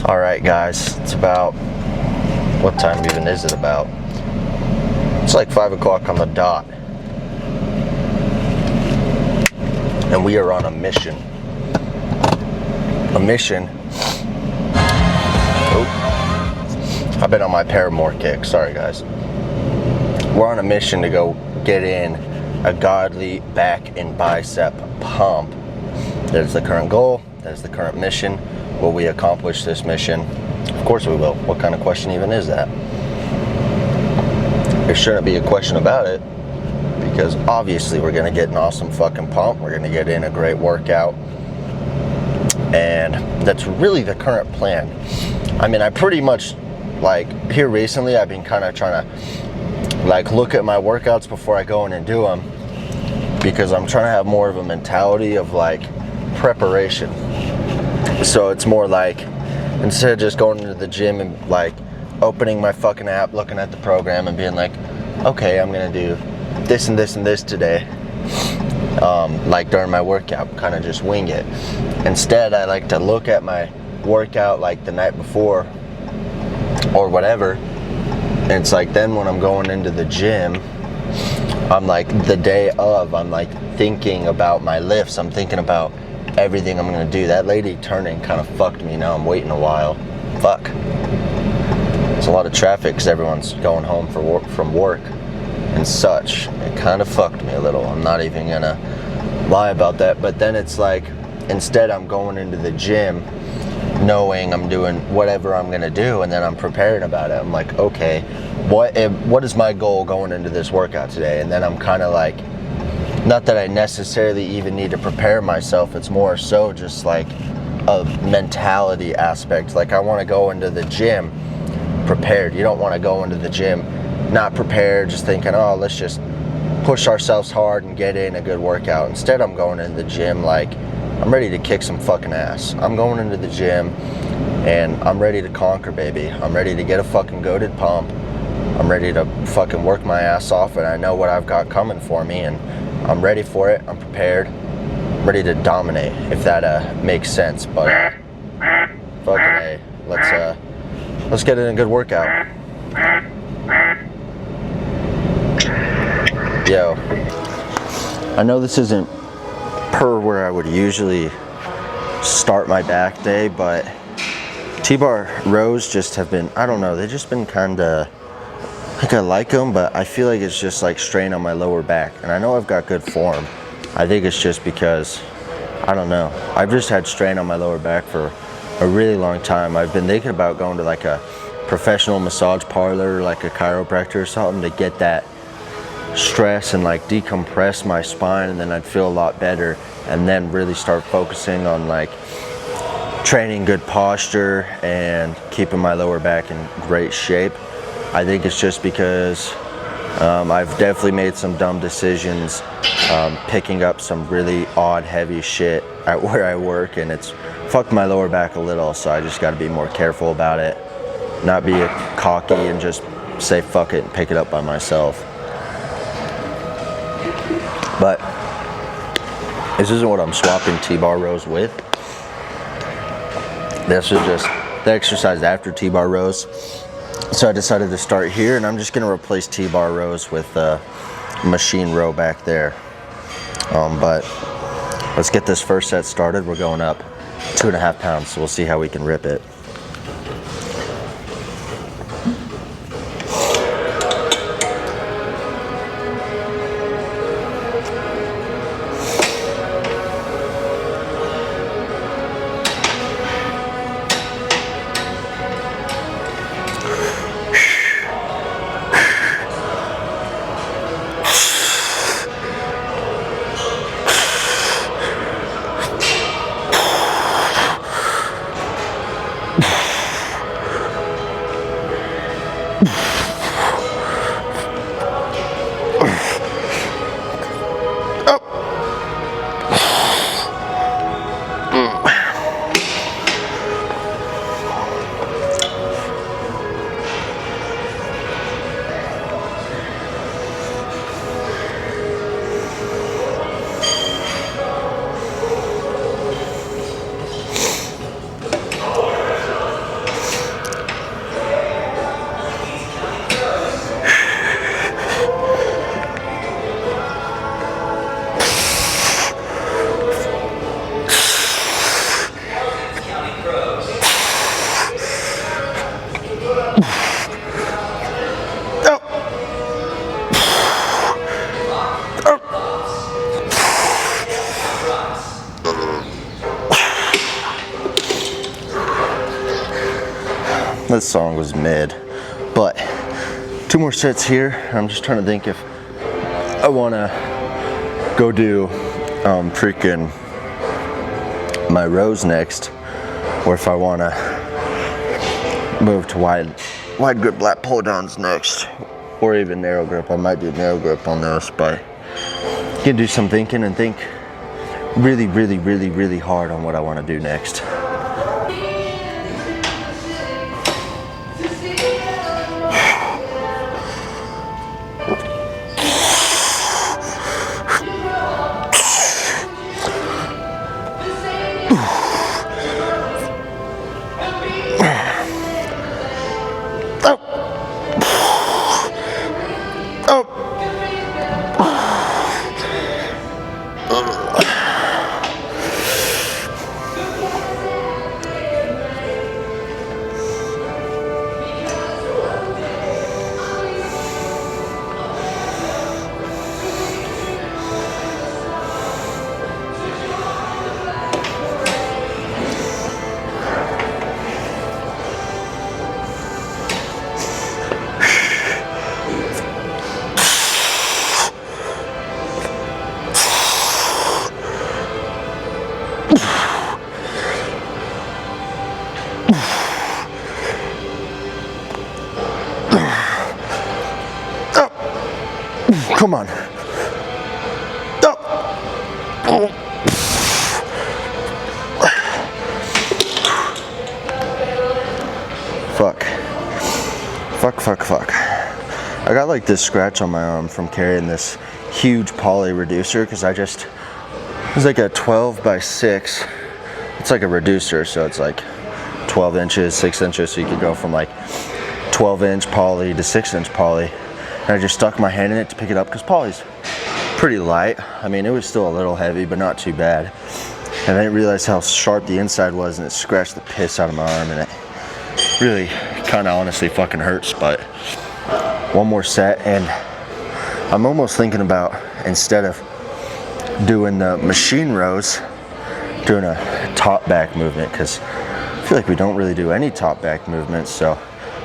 All right, guys, it's about, what time even is it about? It's like 5 o'clock on the dot. And we are on a mission. A mission. Oh, I've been on my Paramore kick, sorry guys. We're on a mission to go get in a godly back and bicep pump. That is the current goal, that is the current mission. Will we accomplish this mission? Of course we will. What kind of question even is that? There shouldn't be a question about it, because obviously we're going to get an awesome fucking pump. We're going to get in a great workout. And that's really the current plan. I mean, I pretty much, like, here recently I've been kind of trying to, like, look at my workouts before I go in and do them, because I'm trying to have more of a mentality of, like, preparation. So it's more like, instead of just going into the gym and like opening my fucking app, looking at the program and being like, okay, I'm gonna do this and this and this today, like during my workout, kind of just wing it. Instead, I like to look at my workout like the night before or whatever, and it's like then when I'm going into the gym, I'm like the day of, I'm like thinking about my lifts, I'm thinking about everything I'm gonna do. That lady turning kind of fucked me. Now I'm waiting a while. Fuck. It's a lot of traffic because everyone's going home from work and such. It kind of fucked me a little. I'm not even gonna lie about that. But then it's like, instead I'm going into the gym knowing I'm doing whatever I'm gonna do, and then I'm preparing about it. I'm like, okay, what is my goal going into this workout today? And then I'm kind of like, not that I necessarily even need to prepare myself, it's more so just like a mentality aspect. Like, I want to go into the gym prepared. You don't want to go into the gym not prepared, just thinking, oh, let's just push ourselves hard and get in a good workout. Instead, I'm going into the gym like, I'm ready to kick some fucking ass. I'm going into the gym and I'm ready to conquer, baby. I'm ready to get a fucking goated pump. I'm ready to fucking work my ass off, and I know what I've got coming for me, and I'm ready for it. I'm prepared. I'm ready to dominate, if that makes sense. But fucking A, let's get in a good workout. Yo, I know this isn't per where I would usually start my back day, but T-bar rows just have been, I don't know, they've just been kind of, I like them, but I feel like it's just like strain on my lower back. And I know I've got good form. I think it's just because, I don't know, I've just had strain on my lower back for a really long time. I've been thinking about going to like a professional massage parlor, like a chiropractor or something, to get that stress and like decompress my spine, and then I'd feel a lot better, and then really start focusing on like training good posture and keeping my lower back in great shape. I think it's just because I've definitely made some dumb decisions picking up some really odd heavy shit at where I work, and it's fucked my lower back a little, so I just got to be more careful about it, not be cocky and just say fuck it and pick it up by myself. But this isn't what I'm swapping T-bar rows with. This is just the exercise after T-bar rows. So I decided to start here, and I'm just going to replace T-bar rows with machine row back there. But let's get this first set started. We're going up 2.5 pounds, so we'll see how we can rip it. This song was mid, but 2 more sets here. I'm just trying to think if I want to go do freaking my rows next, or if I want to move to wide grip lat pull downs next, or even narrow grip. I might do narrow grip on those, but I can do some thinking and think really hard on what I want to do next. Come on. Oh. Fuck. I got like this scratch on my arm from carrying this huge poly reducer, because it's like a 12 by 6. It's like a reducer, so it's like 12 inches, 6 inches, so you could go from like 12-inch poly to 6-inch poly. And I just stuck my hand in it to pick it up, because poly's pretty light. I mean, it was still a little heavy, but not too bad. And I didn't realize how sharp the inside was, and it scratched the piss out of my arm, and it really kind of honestly fucking hurts. But 1 more set, and I'm almost thinking about, instead of doing the machine rows, doing a top back movement, because I feel like we don't really do any top back movements. So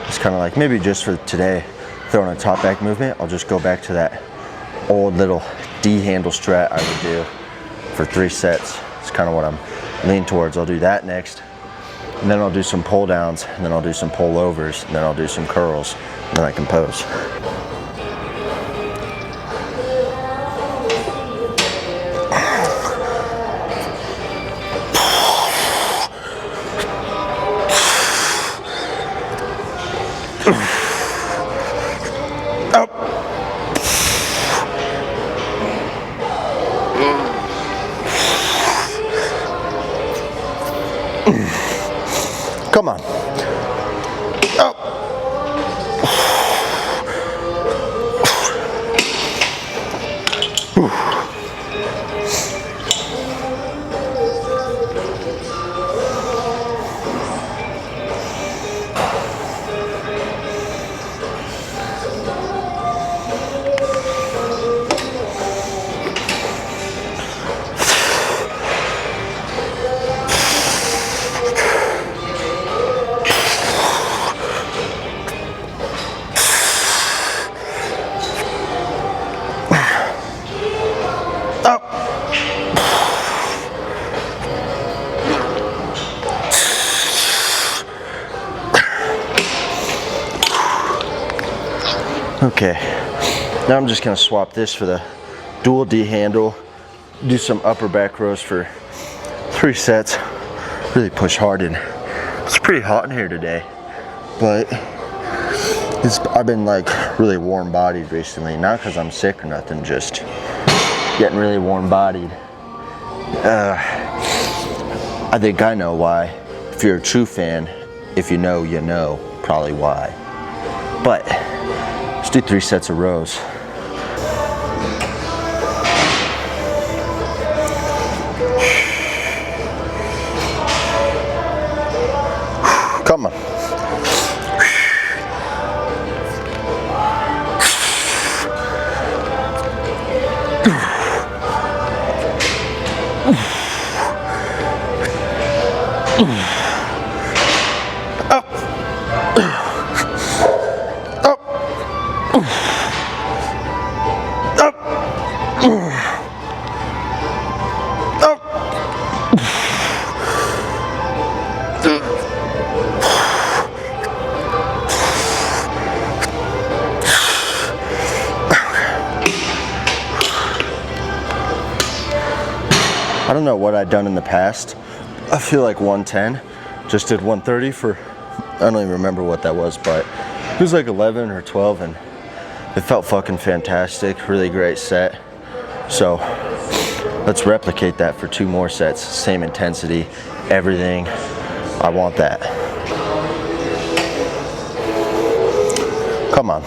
it's kind of like, maybe just for today, throwing a top back movement, I'll just go back to that old little D handle strat I would do for 3 sets. It's kind of what I'm leaning towards. I'll do that next, and then I'll do some pull downs, and then I'll do some pull overs, and then I'll do some curls, and then I can pose. Come on. Okay, now I'm just gonna swap this for the dual D handle, do some upper back rows for 3 sets, really push hard in. It's pretty hot in here today, but I've been like really warm bodied recently, not because I'm sick or nothing, just getting really warm bodied. I think I know why. If you're a true fan, if you know, you know probably why. But let's do 3 sets of rows. Come on. Up. know what I'd done in the past. I feel like 110. Just did 130 for, I don't even remember what that was, but it was like 11 or 12 and it felt fucking fantastic. Really great set. So let's replicate that for 2 more sets. Same intensity, everything. I want that. Come on.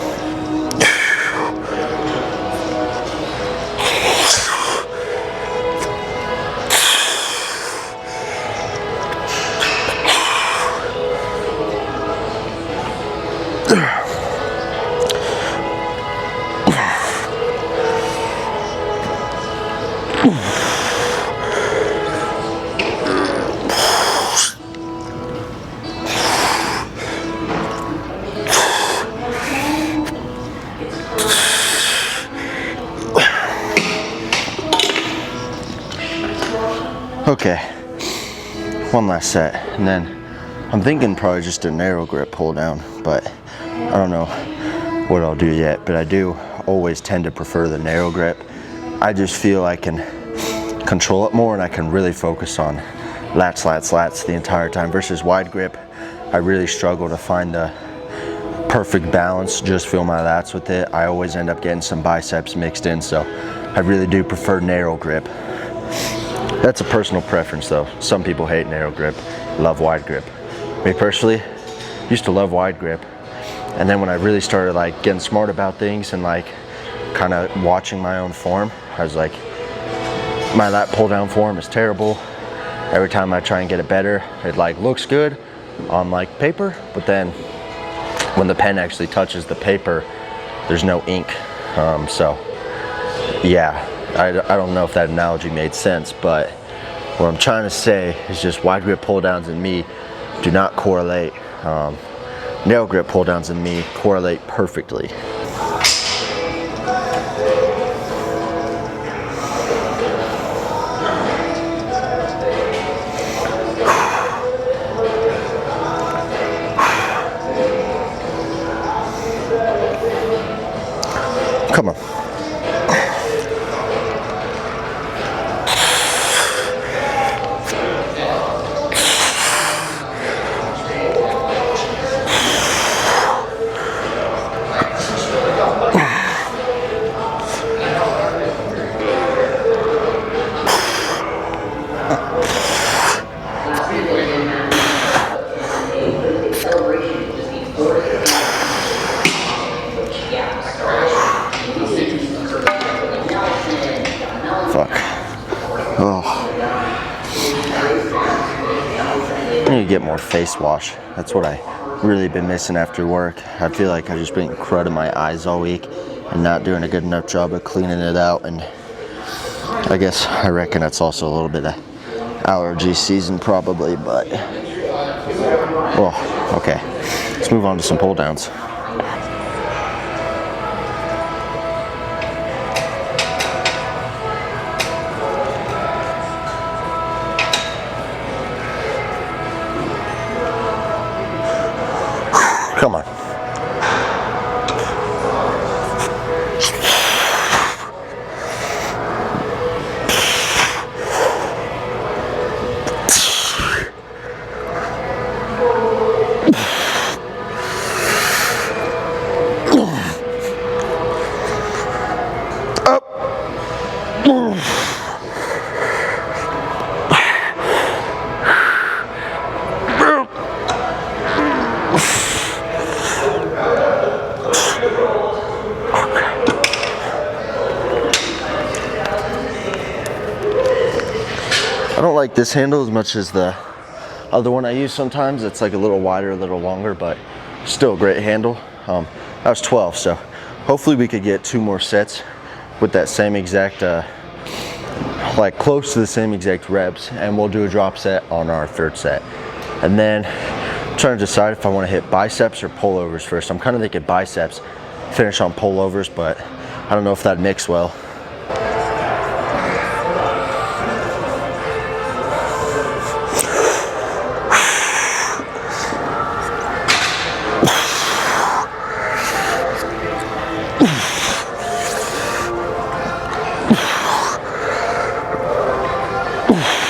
Okay, one last set, and then I'm thinking probably just a narrow grip pull down, but I don't know what I'll do yet, but I do always tend to prefer the narrow grip. I just feel I can control it more and I can really focus on lats, lats, lats the entire time versus wide grip. I really struggle to find the perfect balance, just feel my lats with it. I always end up getting some biceps mixed in, so I really do prefer narrow grip. That's a personal preference though. Some people hate narrow grip, love wide grip. Me personally, used to love wide grip. And then when I really started like getting smart about things and like kind of watching my own form, I was like, my lat pull down form is terrible. Every time I try and get it better, it like looks good on like paper, but then when the pen actually touches the paper, there's no ink. So yeah. I don't know if that analogy made sense, but what I'm trying to say is just wide grip pull downs and me do not correlate. Narrow grip pull downs and me correlate perfectly. Come on. Fuck. Oh. I need to get more face wash. That's what I really been missing after work. I feel like I've just been crud in my eyes all week and not doing a good enough job of cleaning it out. And I reckon that's also a little bit of allergy season probably, but well, okay. Let's move on to some pull downs. Come on. I don't like this handle as much as the other one I use sometimes. It's like a little wider, a little longer, but still a great handle. That was 12, so hopefully we could get 2 more sets with that same exact, like close to the same exact reps, and we'll do a drop set on our 3rd set. And then I'm trying to decide if I want to hit biceps or pullovers first. I'm kind of thinking biceps, finish on pullovers, but I don't know if that'd mix well. Oof.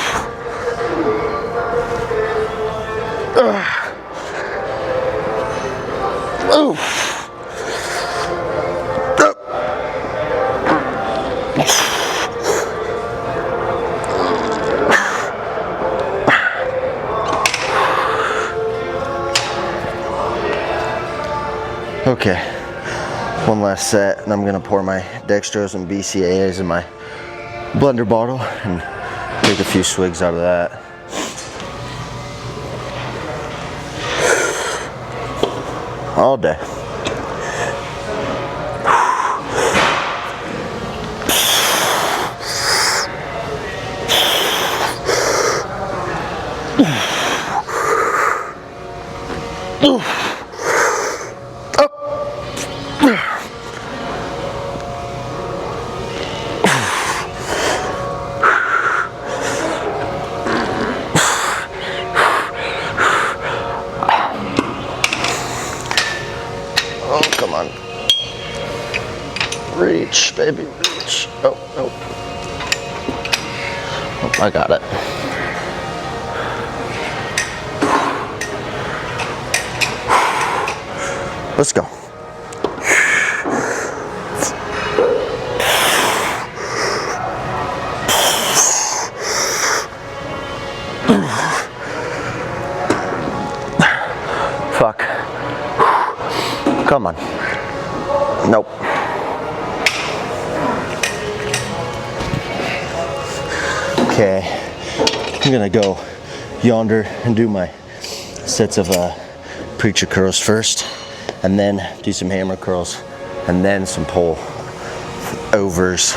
Okay, one last set, and I'm gonna pour my dextrose and BCAAs in my blender bottle and take a few swigs out of that. All day. Oh, come on. Reach, baby, reach. Oh, oh. Oh, I got it. Let's go. Fuck. Come on. Nope. Okay. I'm gonna go yonder and do my sets of preacher curls first, and then do some hammer curls, and then some pull overs.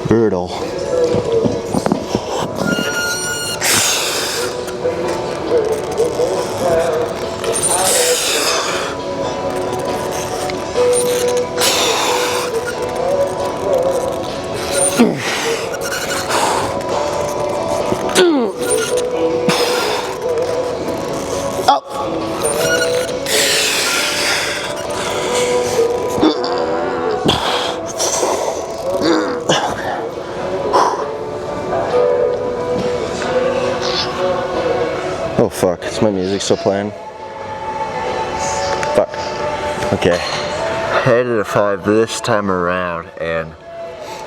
Brutal. Oh fuck, is my music still playing? Fuck. Okay. I did a 5 this time around and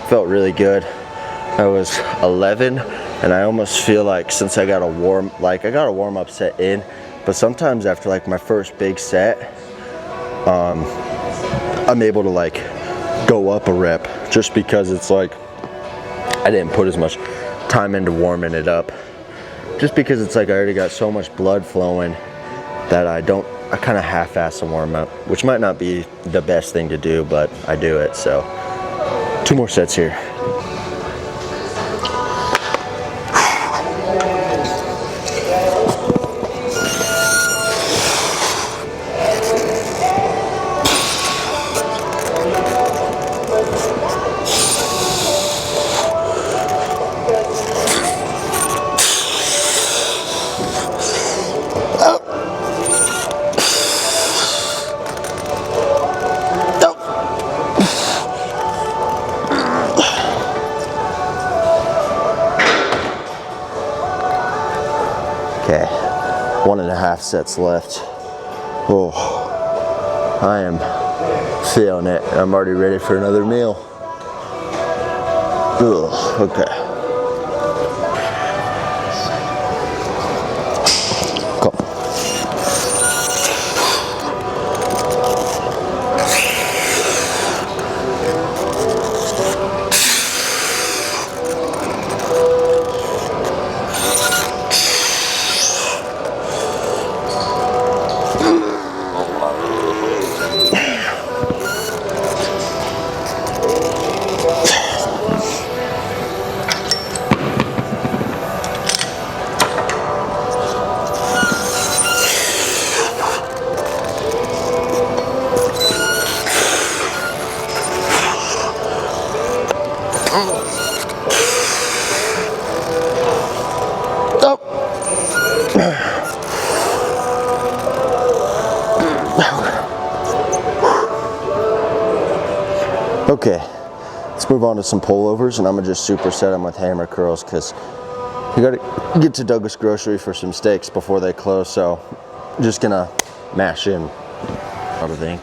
felt really good. I was 11 and I almost feel like since I got a warm up set in, but sometimes after like my first big set, I'm able to like go up a rep just because it's like I didn't put as much time into warming it up. Just because it's like I already got so much blood flowing that I kind of half-ass a warm-up, which might not be the best thing to do, but I do it. So 2 more sets here. Okay, 1.5 sets left. Oh, I am feeling it. I'm already ready for another meal. Ugh, okay. Okay, let's move on to some pullovers, and I'm gonna just superset them with hammer curls because we gotta get to Douglas Grocery for some steaks before they close, so I'm just gonna mash in. Out of ink.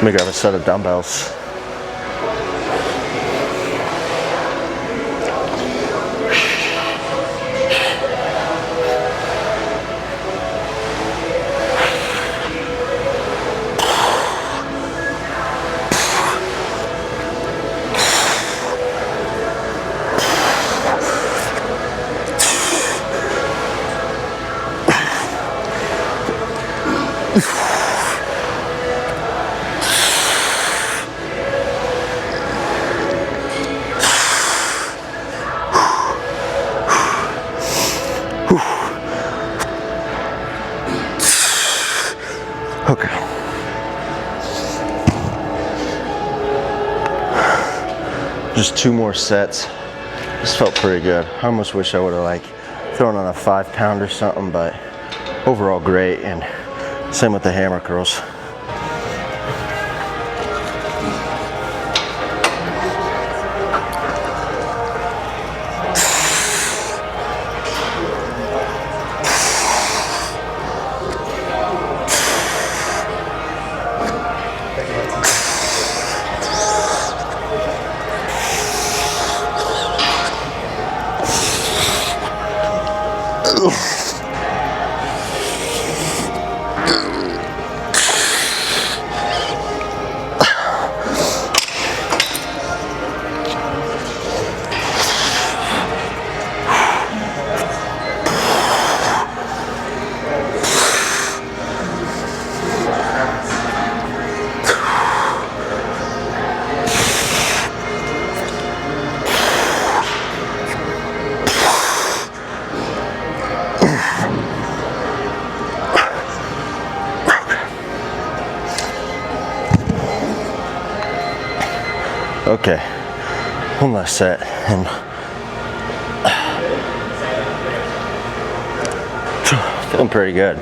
Let me grab a set of dumbbells. Okay. Just 2 more sets. This felt pretty good. I almost wish I would have like thrown on a 5-pound or something, but overall great. And same with the hammer curls. Okay, one last set, and feeling pretty good.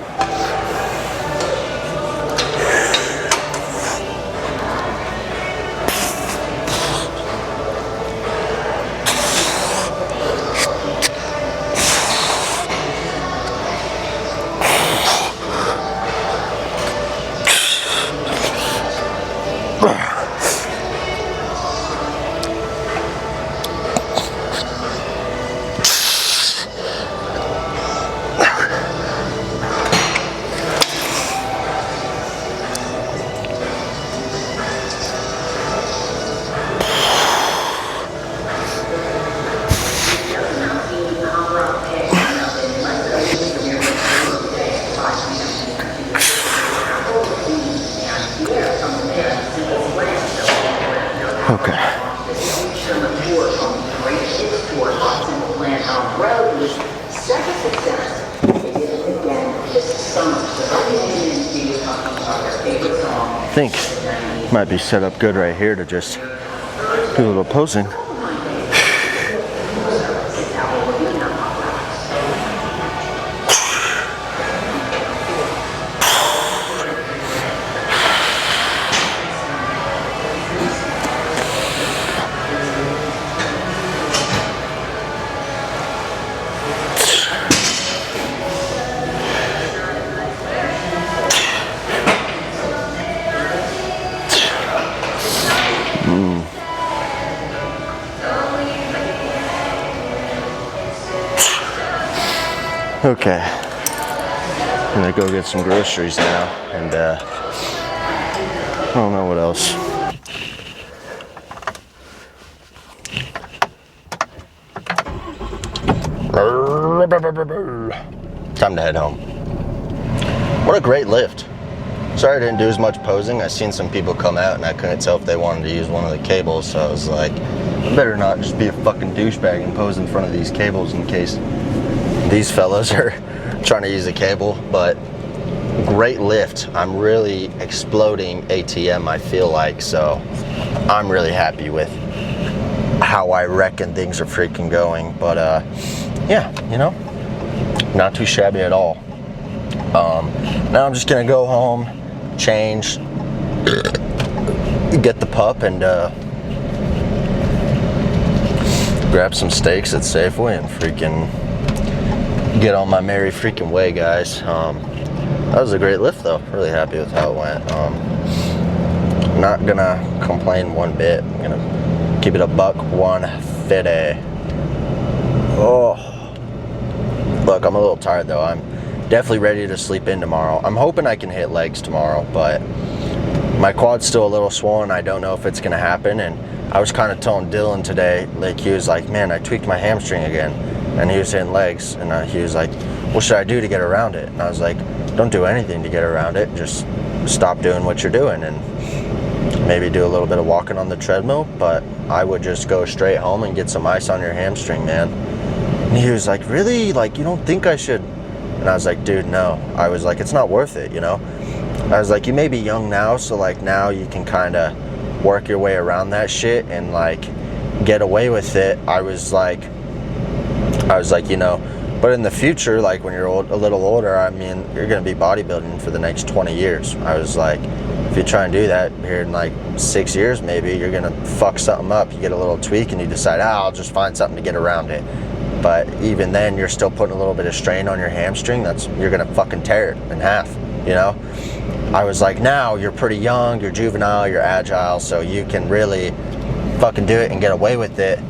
Okay. I think might be set up good right here to just do a little posing. Okay, I'm gonna go get some groceries now, and I don't know what else. Time to head home. What a great lift. Sorry I didn't do as much posing. I seen some people come out and I couldn't tell if they wanted to use one of the cables, so I was like, I better not just be a fucking douchebag and pose in front of these cables in case these fellas are trying to use a cable. But great lift. I'm really exploding ATM, I feel like, so I'm really happy with how I reckon things are freaking going. But yeah, you know, not too shabby at all. Now I'm just gonna go home, change, get the pup, and grab some steaks at Safeway and freaking get on my merry freaking way, guys. That was a great lift though. Really happy with how it went. I'm not gonna complain one bit. I'm gonna keep it a buck 150. Oh, look, I'm a little tired though. I'm definitely ready to sleep in tomorrow. I'm hoping I can hit legs tomorrow, but my quad's still a little swollen. I don't know if it's gonna happen. And I was kind of telling Dylan today, like, he was like, man, I tweaked my hamstring again. And he was hitting legs, and he was like, what should I do to get around it? And I was like, don't do anything to get around it. Just stop doing what you're doing and maybe do a little bit of walking on the treadmill. But I would just go straight home and get some ice on your hamstring, man. And he was like, really? Like, you don't think I should? And I was like, dude, no. I was like, it's not worth it, you know? I was like, you may be young now, so like now you can kind of work your way around that shit and like get away with it. I was like, you know, but in the future, like when you're a little older, I mean, you're going to be bodybuilding for the next 20 years. I was like, if you try and do that here in like 6 years, maybe you're going to fuck something up. You get a little tweak and you decide, I'll just find something to get around it. But even then, you're still putting a little bit of strain on your hamstring. You're going to fucking tear it in half, you know? I was like, now you're pretty young, you're juvenile, you're agile, so you can really fucking do it and get away with it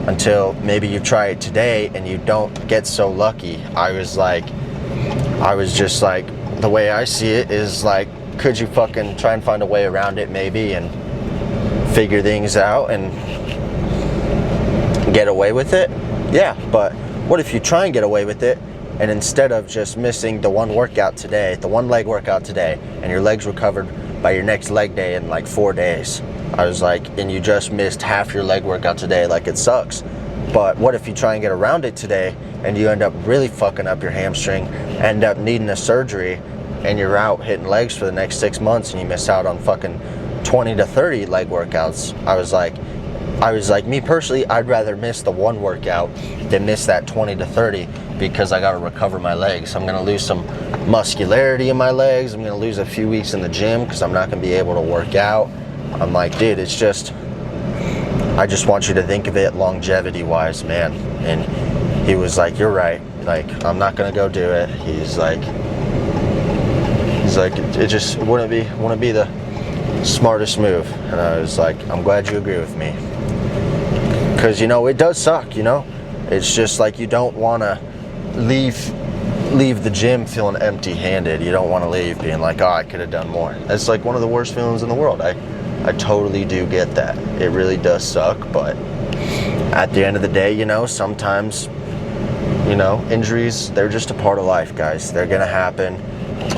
until maybe you try it today and you don't get so lucky. I was just like, the way I see it is like, could you fucking try and find a way around it maybe and figure things out and get away with it? Yeah, but what if you try and get away with it and instead of just missing the one workout today, the one leg workout today, and your legs recovered by your next leg day in like 4 days? I was like, and you just missed half your leg workout today, like it sucks. But what if you try and get around it today and you end up really fucking up your hamstring, end up needing a surgery, and you're out hitting legs for the next 6 months and you miss out on fucking 20 to 30 leg workouts? I was like, me personally, I'd rather miss the one workout than miss that 20 to 30 because I got to recover my legs. I'm going to lose some muscularity in my legs. I'm going to lose a few weeks in the gym because I'm not going to be able to work out. I'm like, dude, it's just, I just want you to think of it longevity-wise, man. And he was like, you're right. Like, I'm not going to go do it. He's like, it just wouldn't be the smartest move. And I was like, I'm glad you agree with me. Because, you know, it does suck, you know? It's just like you don't want to leave the gym feeling empty-handed. You don't want to leave being like, oh, I could have done more. That's like one of the worst feelings in the world. I totally do get that. It really does suck, but at the end of the day, you know, sometimes, you know, injuries, they're just a part of life, guys. They're going to happen.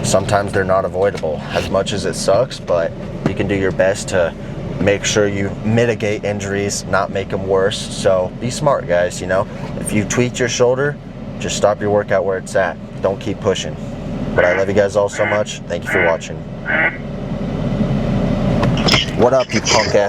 Sometimes they're not avoidable, as much as it sucks, but you can do your best to make sure you mitigate injuries, not make them worse. So be smart, guys, you know. If you tweaked your shoulder, just stop your workout where it's at. Don't keep pushing. But I love you guys all so much. Thank you for watching. What up, you punk ass?